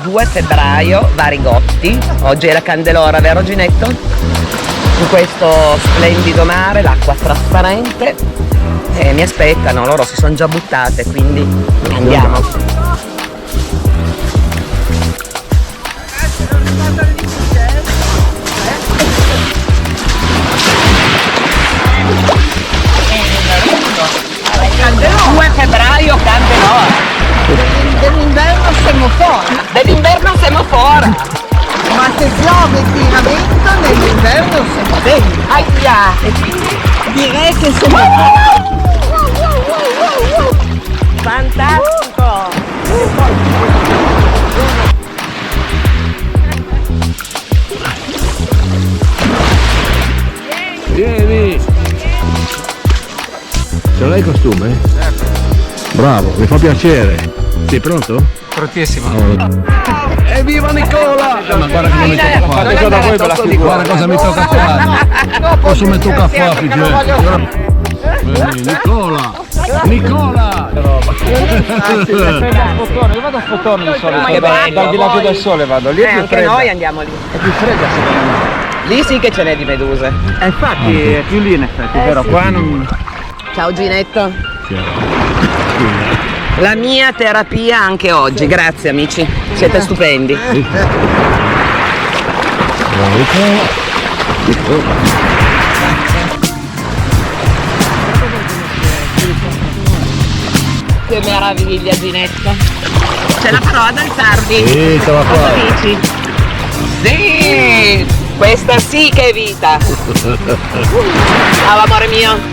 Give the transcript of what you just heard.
2 febbraio, Varigotti. Oggi è la Candelora, vero Ginetto? In questo splendido mare, l'acqua trasparente. E mi aspettano, loro si sono già buttate, quindi andiamo. Candelora. 2 febbraio, Candelora. Dell'inverno siamo fuori. Dell'inverno siamo fuori. Ma se piove e tira vento, nell'inverno siamo dentro. Aia! E quindi Direi che siamo fantastico! Vieni! Ce l'hai il costume? Certo. Bravo, mi fa piacere. Sei pronto? Prontissimo. Evviva Nicola! Ma guarda cosa mi tocca fare. Guarda cosa mi tocca fare. Cosa mi tocca fare, figlio? Nicola! Nicola! Io vado a Sfottone di solito, dal villaggio del sole vado, lì è più Anche fredda. noi andiamo lì. È più fredda secondo me. Lì sì che ce n'è di meduse. Infatti è più lì in effetti, vero? Qua non... Ciao Ginetto. La mia terapia anche oggi, grazie amici, siete stupendi. Che meraviglia Ginetto. Ce la farò ad alzarvi. Sì, ce la Cosa fai. dici? Sì, questa sì che è vita. Ciao amore mio.